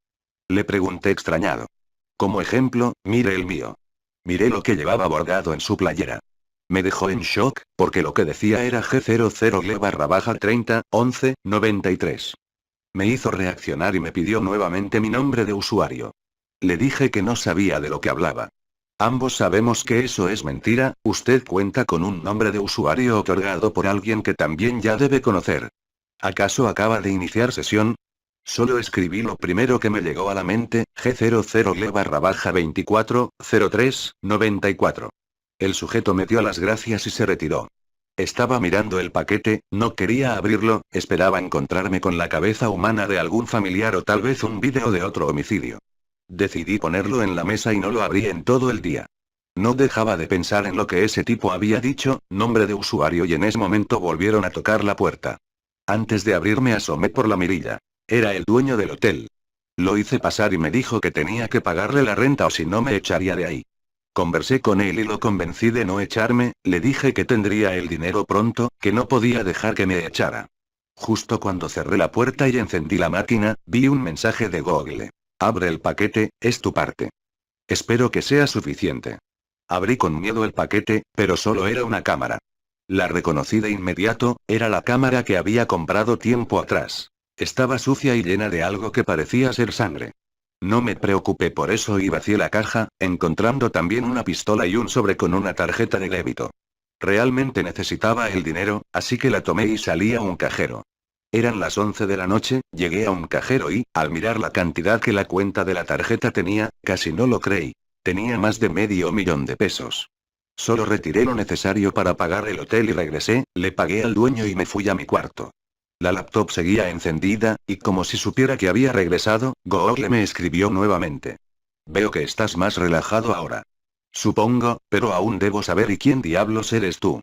Le pregunté extrañado. Como ejemplo, mire el mío. Miré lo que llevaba bordado en su playera. Me dejó en shock, porque lo que decía era G00L/30 11 93. Me hizo reaccionar y me pidió nuevamente mi nombre de usuario. Le dije que no sabía de lo que hablaba. Ambos sabemos que eso es mentira, usted cuenta con un nombre de usuario otorgado por alguien que también ya debe conocer. ¿Acaso acaba de iniciar sesión? Solo escribí lo primero que me llegó a la mente, G00L/24 03 94. El sujeto me dio las gracias y se retiró. Estaba mirando el paquete, no quería abrirlo, esperaba encontrarme con la cabeza humana de algún familiar o tal vez un vídeo de otro homicidio. Decidí ponerlo en la mesa y no lo abrí en todo el día. No dejaba de pensar en lo que ese tipo había dicho, nombre de usuario, y en ese momento volvieron a tocar la puerta. Antes de abrir me asomé por la mirilla. Era el dueño del hotel. Lo hice pasar y me dijo que tenía que pagarle la renta o si no me echaría de ahí. Conversé con él y lo convencí de no echarme, le dije que tendría el dinero pronto, que no podía dejar que me echara. Justo cuando cerré la puerta y encendí la máquina, vi un mensaje de Google. Abre el paquete, es tu parte. Espero que sea suficiente. Abrí con miedo el paquete, pero solo era una cámara. La reconocí de inmediato, era la cámara que había comprado tiempo atrás. Estaba sucia y llena de algo que parecía ser sangre. No me preocupé por eso y vacié la caja, encontrando también una pistola y un sobre con una tarjeta de débito. Realmente necesitaba el dinero, así que la tomé y salí a un cajero. Eran las 11 de la noche, llegué a un cajero y, al mirar la cantidad que la cuenta de la tarjeta tenía, casi no lo creí. Tenía más de $500,000. Solo retiré lo necesario para pagar el hotel y regresé, le pagué al dueño y me fui a mi cuarto. La laptop seguía encendida, y como si supiera que había regresado, Google me escribió nuevamente. Veo que estás más relajado ahora. Supongo, pero aún debo saber ¿y quién diablos eres tú?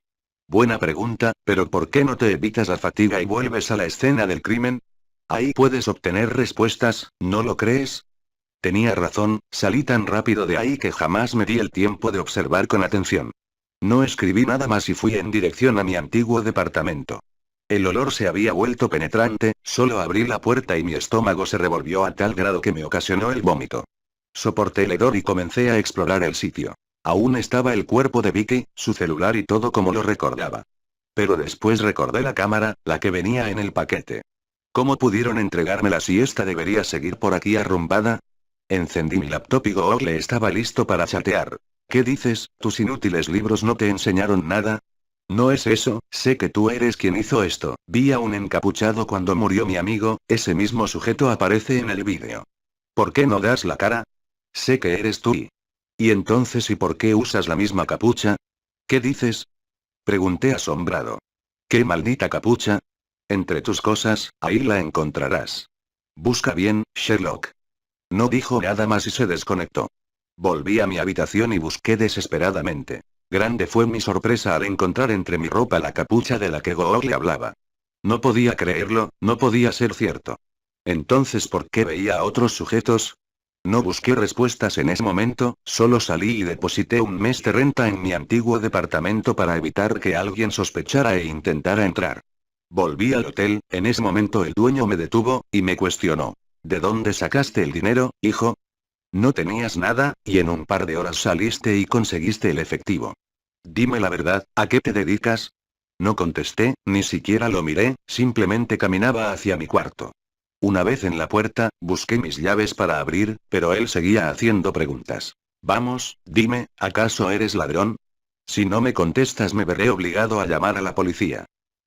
Buena pregunta, pero ¿por qué no te evitas la fatiga y vuelves a la escena del crimen? Ahí puedes obtener respuestas, ¿no lo crees? Tenía razón, salí tan rápido de ahí que jamás me di el tiempo de observar con atención. No escribí nada más y fui en dirección a mi antiguo departamento. El olor se había vuelto penetrante, solo abrí la puerta y mi estómago se revolvió a tal grado que me ocasionó el vómito. Soporté el hedor y comencé a explorar el sitio. Aún estaba el cuerpo de Vicky, su celular y todo como lo recordaba. Pero después recordé la cámara, la que venía en el paquete. ¿Cómo pudieron entregármela si esta debería seguir por aquí arrumbada? Encendí mi laptop y Google estaba listo para chatear. ¿Qué dices? ¿Tus inútiles libros no te enseñaron nada? No es eso, sé que tú eres quien hizo esto. Vi a un encapuchado cuando murió mi amigo, ese mismo sujeto aparece en el vídeo. ¿Por qué no das la cara? Sé que eres tú ¿Y entonces y por qué usas la misma capucha? ¿Qué dices? Pregunté asombrado. ¿Qué maldita capucha? Entre tus cosas, ahí la encontrarás. Busca bien, Sherlock. No dijo nada más y se desconectó. Volví a mi habitación y busqué desesperadamente. Grande fue mi sorpresa al encontrar entre mi ropa la capucha de la que Google hablaba. No podía creerlo, no podía ser cierto. Entonces, ¿por qué veía a otros sujetos? No busqué respuestas en ese momento, solo salí y deposité un mes de renta en mi antiguo departamento para evitar que alguien sospechara e intentara entrar. Volví al hotel, en ese momento el dueño me detuvo, y me cuestionó. ¿De dónde sacaste el dinero, hijo? No tenías nada, y en un par de horas saliste y conseguiste el efectivo. Dime la verdad, ¿a qué te dedicas? No contesté, ni siquiera lo miré, simplemente caminaba hacia mi cuarto. Una vez en la puerta, busqué mis llaves para abrir, pero él seguía haciendo preguntas. Vamos, dime, ¿acaso eres ladrón? Si no me contestas me veré obligado a llamar a la policía.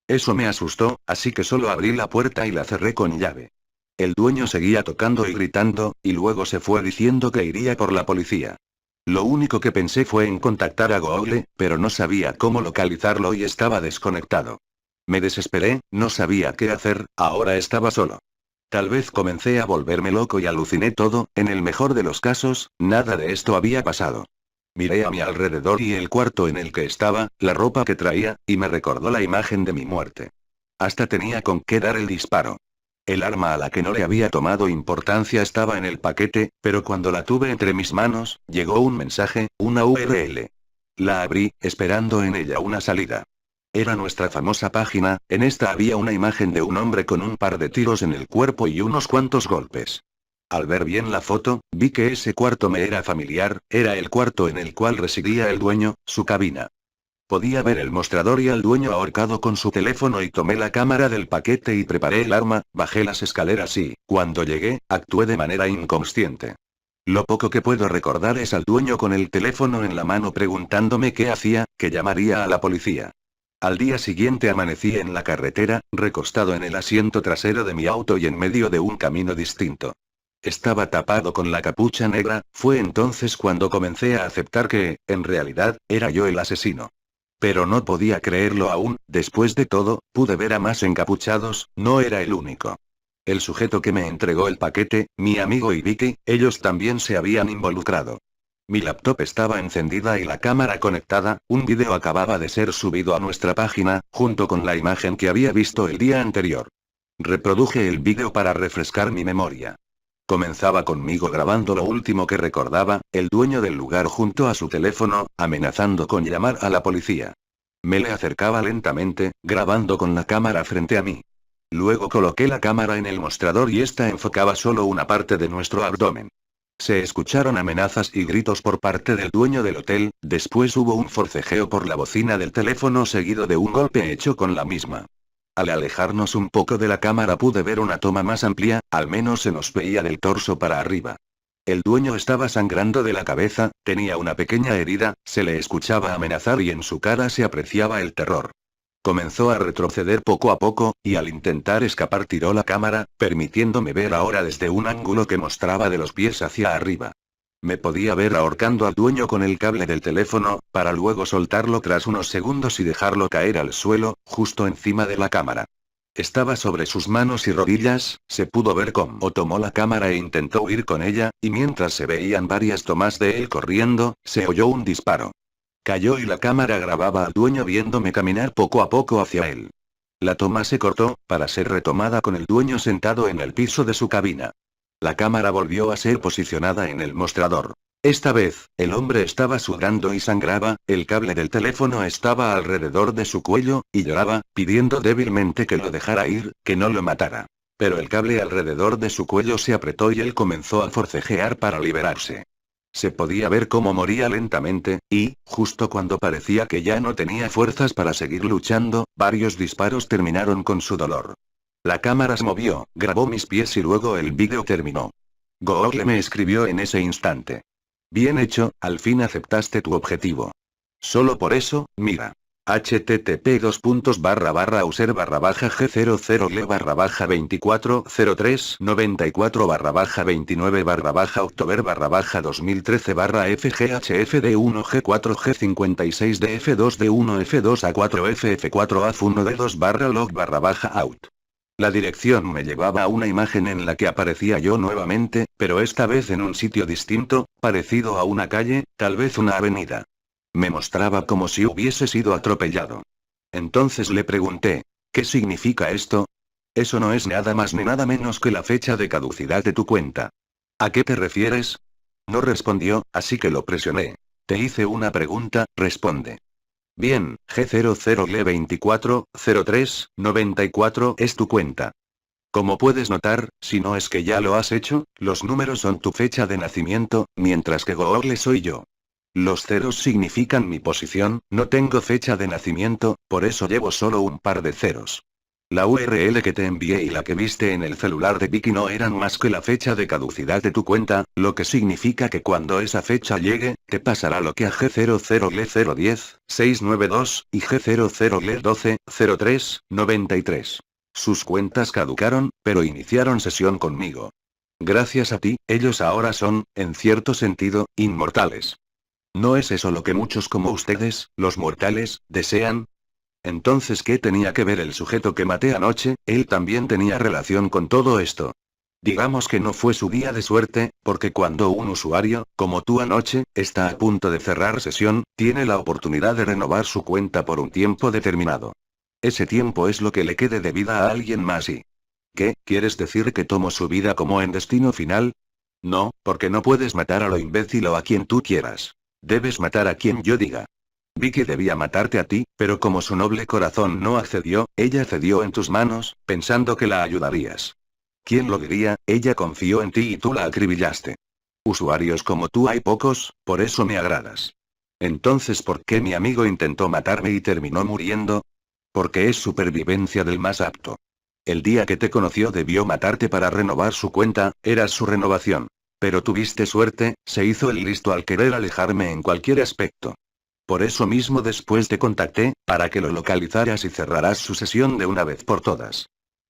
Eso me asustó, así que solo abrí la puerta y la cerré con llave. El dueño seguía tocando y gritando, y luego se fue diciendo que iría por la policía. Lo único que pensé fue en contactar a Google, pero no sabía cómo localizarlo y estaba desconectado. Me desesperé, no sabía qué hacer, ahora estaba solo. Tal vez comencé a volverme loco y aluciné todo, en el mejor de los casos, nada de esto había pasado. Miré a mi alrededor y el cuarto en el que estaba, la ropa que traía, y me recordó la imagen de mi muerte. Hasta tenía con qué dar el disparo. El arma a la que no le había tomado importancia estaba en el paquete, pero cuando la tuve entre mis manos, llegó un mensaje, una URL. La abrí, esperando en ella una salida. Era nuestra famosa página, en esta había una imagen de un hombre con un par de tiros en el cuerpo y unos cuantos golpes. Al ver bien la foto, vi que ese cuarto me era familiar, era el cuarto en el cual residía el dueño, su cabina. Podía ver el mostrador y al dueño ahorcado con su teléfono y tomé la cámara del paquete y preparé el arma, bajé las escaleras y, cuando llegué, actué de manera inconsciente. Lo poco que puedo recordar es al dueño con el teléfono en la mano preguntándome qué hacía, que llamaría a la policía. Al día siguiente amanecí en la carretera, recostado en el asiento trasero de mi auto y en medio de un camino distinto. Estaba tapado con la capucha negra, fue entonces cuando comencé a aceptar que, en realidad, era yo el asesino. Pero no podía creerlo aún, después de todo, pude ver a más encapuchados, no era el único. El sujeto que me entregó el paquete, mi amigo y Vicky, ellos también se habían involucrado. Mi laptop estaba encendida y la cámara conectada, un vídeo acababa de ser subido a nuestra página, junto con la imagen que había visto el día anterior. Reproduje el vídeo para refrescar mi memoria. Comenzaba conmigo grabando lo último que recordaba, el dueño del lugar junto a su teléfono, amenazando con llamar a la policía. Me le acercaba lentamente, grabando con la cámara frente a mí. Luego coloqué la cámara en el mostrador y esta enfocaba solo una parte de nuestro abdomen. Se escucharon amenazas y gritos por parte del dueño del hotel, después hubo un forcejeo por la bocina del teléfono seguido de un golpe hecho con la misma. Al alejarnos un poco de la cámara pude ver una toma más amplia, al menos se nos veía del torso para arriba. El dueño estaba sangrando de la cabeza, tenía una pequeña herida, se le escuchaba amenazar y en su cara se apreciaba el terror. Comenzó a retroceder poco a poco, y al intentar escapar tiró la cámara, permitiéndome ver ahora desde un ángulo que mostraba de los pies hacia arriba. Me podía ver ahorcando al dueño con el cable del teléfono, para luego soltarlo tras unos segundos y dejarlo caer al suelo, justo encima de la cámara. Estaba sobre sus manos y rodillas, se pudo ver cómo tomó la cámara e intentó huir con ella, y mientras se veían varias tomas de él corriendo, se oyó un disparo. Cayó y la cámara grababa al dueño viéndome caminar poco a poco hacia él. La toma se cortó, para ser retomada con el dueño sentado en el piso de su cabina. La cámara volvió a ser posicionada en el mostrador. Esta vez, el hombre estaba sudando y sangraba, el cable del teléfono estaba alrededor de su cuello, y lloraba, pidiendo débilmente que lo dejara ir, que no lo matara. Pero el cable alrededor de su cuello se apretó y él comenzó a forcejear para liberarse. Se podía ver cómo moría lentamente, y, justo cuando parecía que ya no tenía fuerzas para seguir luchando, varios disparos terminaron con su dolor. La cámara se movió, grabó mis pies y luego el vídeo terminó. Google me escribió en ese instante. Bien hecho, al fin aceptaste tu objetivo. Solo por eso, mira. http://2404-94-29-F-GHF-D1G4G56D F2D1F2A4F4A-log/out. La dirección me llevaba a una imagen en la que aparecía yo nuevamente, pero esta vez en un sitio distinto, parecido a una calle, tal vez una avenida. Me mostraba como si hubiese sido atropellado. Entonces le pregunté, ¿qué significa esto? Eso no es nada más ni nada menos que la fecha de caducidad de tu cuenta. ¿A qué te refieres? No respondió, así que lo presioné. Te hice una pregunta, responde. Bien, G00L240394 es tu cuenta. Como puedes notar, si no es que ya lo has hecho, los números son tu fecha de nacimiento, mientras que Google soy yo. Los ceros significan mi posición, no tengo fecha de nacimiento, por eso llevo solo un par de ceros. La URL que te envié y la que viste en el celular de Vicky no eran más que la fecha de caducidad de tu cuenta, lo que significa que cuando esa fecha llegue, te pasará lo que a G00L010, 692, y G00L12, 03, 93. Sus cuentas caducaron, pero iniciaron sesión conmigo. Gracias a ti, ellos ahora son, en cierto sentido, inmortales. ¿No es eso lo que muchos como ustedes, los mortales, desean? Entonces, ¿qué tenía que ver el sujeto que maté anoche? Él también tenía relación con todo esto. Digamos que no fue su día de suerte, porque cuando un usuario, como tú anoche, está a punto de cerrar sesión, tiene la oportunidad de renovar su cuenta por un tiempo determinado. Ese tiempo es lo que le quede de vida a alguien más y... ¿Qué, quieres decir que tomo su vida como en destino final? No, porque no puedes matar a lo imbécil o a quien tú quieras. Debes matar a quien yo diga. Vicky debía matarte a ti, pero como su noble corazón no accedió, ella cedió en tus manos, pensando que la ayudarías. ¿Quién lo diría? Ella confió en ti y tú la acribillaste. Usuarios como tú hay pocos, por eso me agradas. Entonces, ¿por qué mi amigo intentó matarme y terminó muriendo? Porque es supervivencia del más apto. El día que te conoció debió matarte para renovar su cuenta, eras su renovación. Pero tuviste suerte, se hizo el listo al querer alejarme en cualquier aspecto. Por eso mismo después te contacté, para que lo localizaras y cerrarás su sesión de una vez por todas.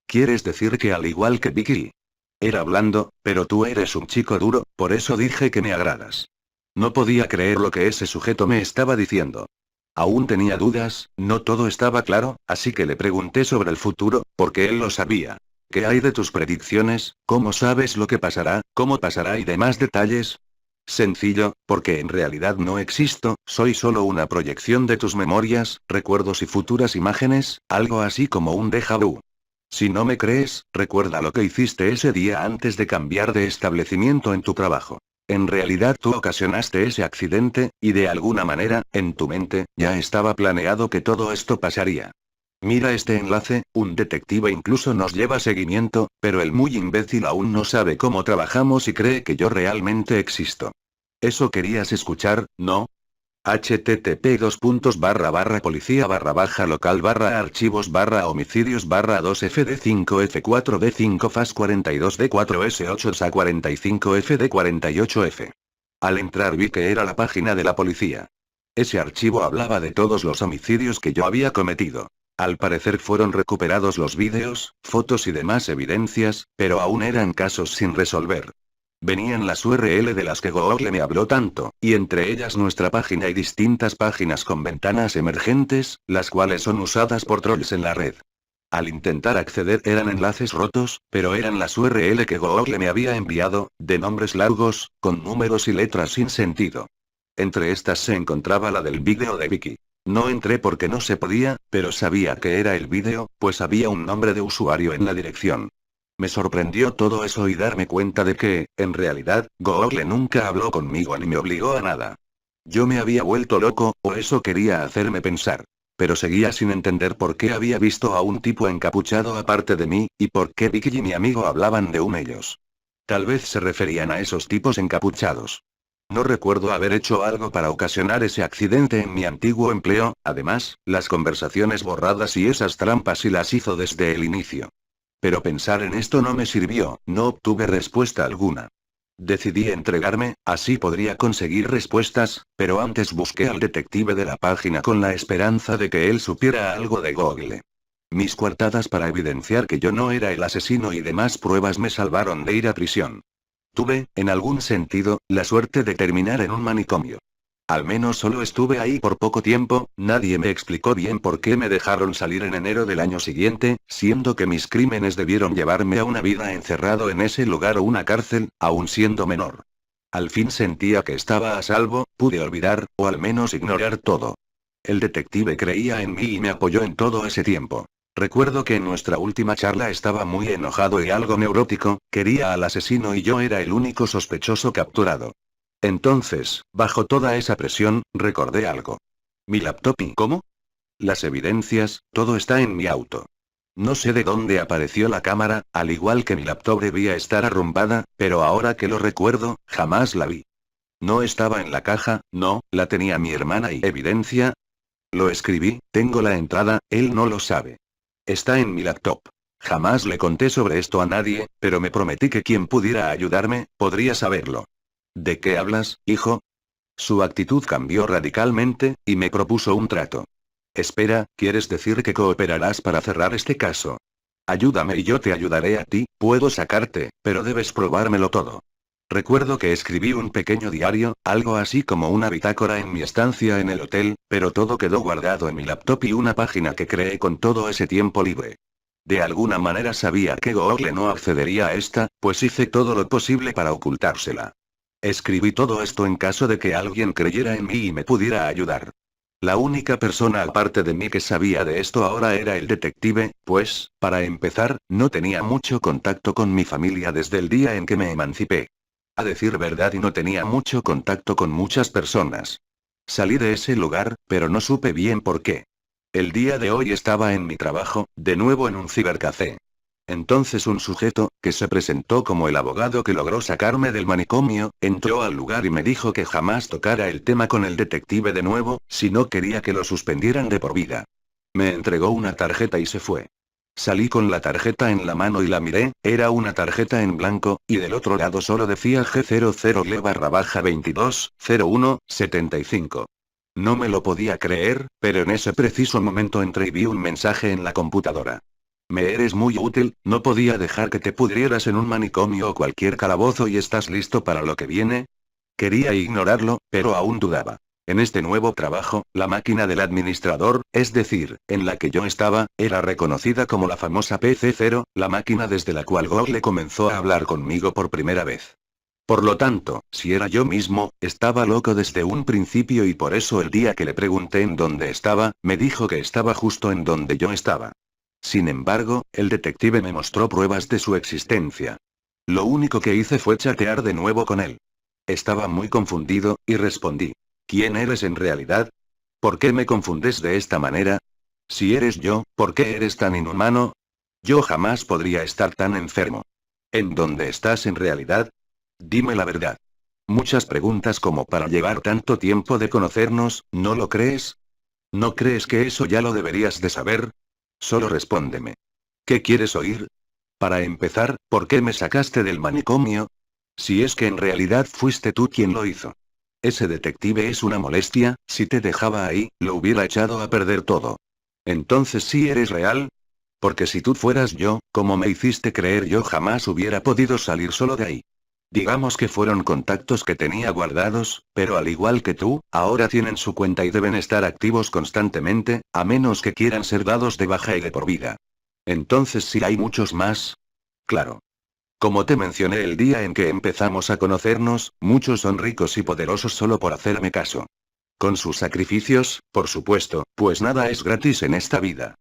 ¿Quieres decir que al igual que Vicky? Era blando, pero tú eres un chico duro, por eso dije que me agradas. No podía creer lo que ese sujeto me estaba diciendo. Aún tenía dudas, no todo estaba claro, así que le pregunté sobre el futuro, porque él lo sabía. ¿Qué hay de tus predicciones? ¿Cómo sabes lo que pasará? ¿Cómo pasará y demás detalles? Sencillo, porque en realidad no existo, soy solo una proyección de tus memorias, recuerdos y futuras imágenes, algo así como un déjà vu. Si no me crees, recuerda lo que hiciste ese día antes de cambiar de establecimiento en tu trabajo. En realidad tú ocasionaste ese accidente, y de alguna manera, en tu mente, ya estaba planeado que todo esto pasaría. Mira este enlace, un detective incluso nos lleva seguimiento, pero el muy imbécil aún no sabe cómo trabajamos y cree que yo realmente existo. ¿Eso querías escuchar, no? http://policía/barra-2fd5F4D5FAS42D4S8SA45FD48F. Al entrar vi que era la página de la policía. Ese archivo hablaba de todos los homicidios que yo había cometido. Al parecer fueron recuperados los vídeos, fotos y demás evidencias, pero aún eran casos sin resolver. Venían las URL de las que Google me habló tanto, y entre ellas nuestra página y distintas páginas con ventanas emergentes, las cuales son usadas por trolls en la red. Al intentar acceder eran enlaces rotos, pero eran las URL que Google me había enviado, de nombres largos, con números y letras sin sentido. Entre estas se encontraba la del vídeo de Vicky. No entré porque no se podía, pero sabía que era el vídeo, pues había un nombre de usuario en la dirección. Me sorprendió todo eso y darme cuenta de que, en realidad, Google nunca habló conmigo ni me obligó a nada. Yo me había vuelto loco, o eso quería hacerme pensar. Pero seguía sin entender por qué había visto a un tipo encapuchado aparte de mí, y por qué Vicky y mi amigo hablaban de ellos. Tal vez se referían a esos tipos encapuchados. No recuerdo haber hecho algo para ocasionar ese accidente en mi antiguo empleo, además, las conversaciones borradas y esas trampas sí las hizo desde el inicio. Pero pensar en esto no me sirvió, no obtuve respuesta alguna. Decidí entregarme, así podría conseguir respuestas, pero antes busqué al detective de la página con la esperanza de que él supiera algo de Google. Mis coartadas para evidenciar que yo no era el asesino y demás pruebas me salvaron de ir a prisión. Tuve, en algún sentido, la suerte de terminar en un manicomio. Al menos solo estuve ahí por poco tiempo, nadie me explicó bien por qué me dejaron salir en enero del año siguiente, siendo que mis crímenes debieron llevarme a una vida encerrado en ese lugar o una cárcel, aún siendo menor. Al fin sentía que estaba a salvo, pude olvidar, o al menos ignorar todo. El detective creía en mí y me apoyó en todo ese tiempo. Recuerdo que en nuestra última charla estaba muy enojado y algo neurótico, quería al asesino y yo era el único sospechoso capturado. Entonces, bajo toda esa presión, recordé algo. Mi laptop y ¿cómo? Las evidencias, todo está en mi auto. No sé de dónde apareció la cámara, al igual que mi laptop debía estar arrumbada, pero ahora que lo recuerdo, jamás la vi. No estaba en la caja, no, la tenía mi hermana y evidencia. Lo escribí, tengo la entrada, él no lo sabe. Está en mi laptop. Jamás le conté sobre esto a nadie, pero me prometí que quien pudiera ayudarme, podría saberlo. ¿De qué hablas, hijo? Su actitud cambió radicalmente, y me propuso un trato. Espera, ¿quieres decir que cooperarás para cerrar este caso? Ayúdame y yo te ayudaré a ti, puedo sacarte, pero debes probármelo todo. Recuerdo que escribí un pequeño diario, algo así como una bitácora en mi estancia en el hotel, pero todo quedó guardado en mi laptop y una página que creé con todo ese tiempo libre. De alguna manera sabía que Google no accedería a esta, pues hice todo lo posible para ocultársela. Escribí todo esto en caso de que alguien creyera en mí y me pudiera ayudar. La única persona aparte de mí que sabía de esto ahora era el detective, pues, para empezar, no tenía mucho contacto con mi familia desde el día en que me emancipé. A decir verdad, y no tenía mucho contacto con muchas personas. Salí de ese lugar, pero no supe bien por qué. El día de hoy estaba en mi trabajo, de nuevo en un cibercafé. Entonces un sujeto, que se presentó como el abogado que logró sacarme del manicomio, entró al lugar y me dijo que jamás tocara el tema con el detective de nuevo, si no quería que lo suspendieran de por vida. Me entregó una tarjeta y se fue. Salí con la tarjeta en la mano y la miré, era una tarjeta en blanco, y del otro lado solo decía G00Le-220175. No me lo podía creer, pero en ese preciso momento entré y vi un mensaje en la computadora. Me eres muy útil, no podía dejar que te pudrieras en un manicomio o cualquier calabozo y estás listo para lo que viene. Quería ignorarlo, pero aún dudaba. En este nuevo trabajo, la máquina del administrador, es decir, en la que yo estaba, era reconocida como la famosa PC0, la máquina desde la cual Google comenzó a hablar conmigo por primera vez. Por lo tanto, si era yo mismo, estaba loco desde un principio y por eso el día que le pregunté en dónde estaba, me dijo que estaba justo en donde yo estaba. Sin embargo, el detective me mostró pruebas de su existencia. Lo único que hice fue chatear de nuevo con él. Estaba muy confundido, y respondí. ¿Quién eres en realidad? ¿Por qué me confundes de esta manera? Si eres yo, ¿por qué eres tan inhumano? Yo jamás podría estar tan enfermo. ¿En dónde estás en realidad? Dime la verdad. Muchas preguntas como para llevar tanto tiempo de conocernos, ¿no lo crees? ¿No crees que eso ya lo deberías de saber? Solo respóndeme. ¿Qué quieres oír? Para empezar, ¿por qué me sacaste del manicomio? Si es que en realidad fuiste tú quien lo hizo. Ese detective es una molestia, si te dejaba ahí, lo hubiera echado a perder todo. Entonces sí eres real. Porque si tú fueras yo, como me hiciste creer, yo jamás hubiera podido salir solo de ahí. Digamos que fueron contactos que tenía guardados, pero al igual que tú, ahora tienen su cuenta y deben estar activos constantemente, a menos que quieran ser dados de baja y de por vida. Entonces sí hay muchos más. Claro. Como te mencioné el día en que empezamos a conocernos, muchos son ricos y poderosos solo por hacerme caso. Con sus sacrificios, por supuesto, pues nada es gratis en esta vida.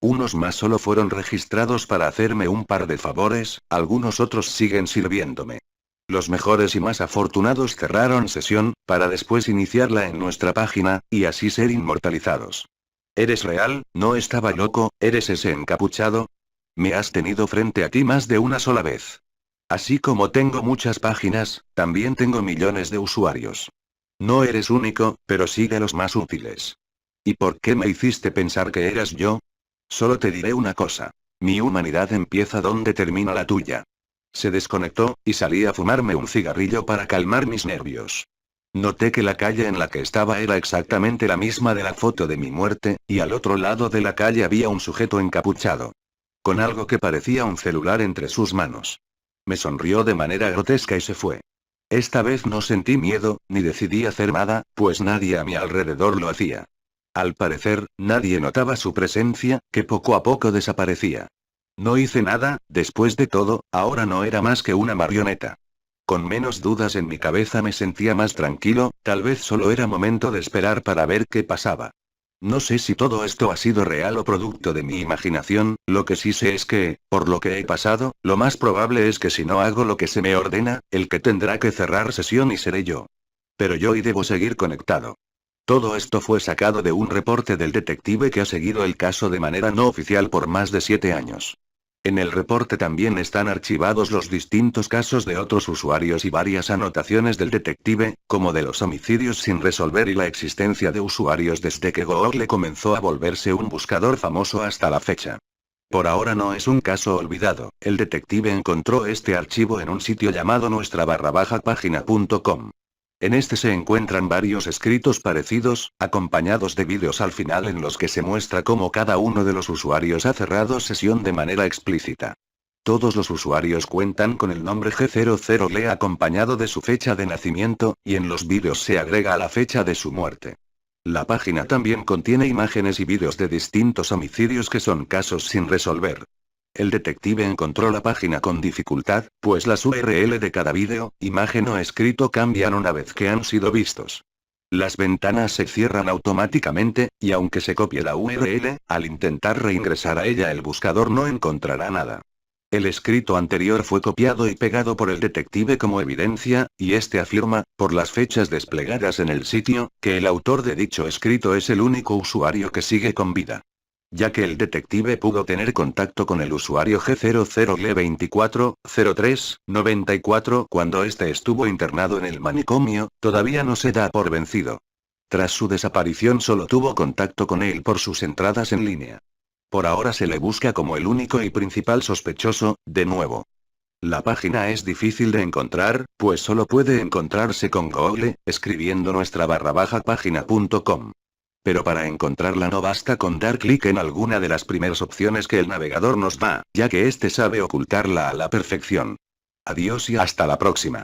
Unos más solo fueron registrados para hacerme un par de favores, algunos otros siguen sirviéndome. Los mejores y más afortunados cerraron sesión, para después iniciarla en nuestra página, y así ser inmortalizados. ¿Eres real? ¿No estaba loco? ¿Eres ese encapuchado? Me has tenido frente a ti más de una sola vez. Así como tengo muchas páginas, también tengo millones de usuarios. No eres único, pero sí de los más útiles. ¿Y por qué me hiciste pensar que eras yo? Solo te diré una cosa. Mi humanidad empieza donde termina la tuya. Se desconectó, y salí a fumarme un cigarrillo para calmar mis nervios. Noté que la calle en la que estaba era exactamente la misma de la foto de mi muerte, y al otro lado de la calle había un sujeto encapuchado. Con algo que parecía un celular entre sus manos. Me sonrió de manera grotesca y se fue. Esta vez no sentí miedo, ni decidí hacer nada, pues nadie a mi alrededor lo hacía. Al parecer, nadie notaba su presencia, que poco a poco desaparecía. No hice nada, después de todo, ahora no era más que una marioneta. Con menos dudas en mi cabeza me sentía más tranquilo, tal vez solo era momento de esperar para ver qué pasaba. No sé si todo esto ha sido real o producto de mi imaginación, lo que sí sé es que, por lo que he pasado, lo más probable es que si no hago lo que se me ordena, el que tendrá que cerrar sesión y seré yo. Pero yo y debo seguir conectado. Todo esto fue sacado de un reporte del detective que ha seguido el caso de manera no oficial por más de 7 años. En el reporte también están archivados los distintos casos de otros usuarios y varias anotaciones del detective, como de los homicidios sin resolver y la existencia de usuarios desde que Google comenzó a volverse un buscador famoso hasta la fecha. Por ahora no es un caso olvidado, el detective encontró este archivo en un sitio llamado nuestra-página.com. En este se encuentran varios escritos parecidos, acompañados de vídeos al final en los que se muestra cómo cada uno de los usuarios ha cerrado sesión de manera explícita. Todos los usuarios cuentan con el nombre G00Le acompañado de su fecha de nacimiento, y en los vídeos se agrega la fecha de su muerte. La página también contiene imágenes y vídeos de distintos homicidios que son casos sin resolver. El detective encontró la página con dificultad, pues las URL de cada vídeo, imagen o escrito cambian una vez que han sido vistos. Las ventanas se cierran automáticamente, y aunque se copie la URL, al intentar reingresar a ella el buscador no encontrará nada. El escrito anterior fue copiado y pegado por el detective como evidencia, y este afirma, por las fechas desplegadas en el sitio, que el autor de dicho escrito es el único usuario que sigue con vida. Ya que el detective pudo tener contacto con el usuario G00Le240394 cuando este estuvo internado en el manicomio, todavía no se da por vencido. Tras su desaparición solo tuvo contacto con él por sus entradas en línea. Por ahora se le busca como el único y principal sospechoso, de nuevo. La página es difícil de encontrar, pues solo puede encontrarse con Google, escribiendo nuestra-página.com. Pero para encontrarla no basta con dar clic en alguna de las primeras opciones que el navegador nos da, ya que éste sabe ocultarla a la perfección. Adiós y hasta la próxima.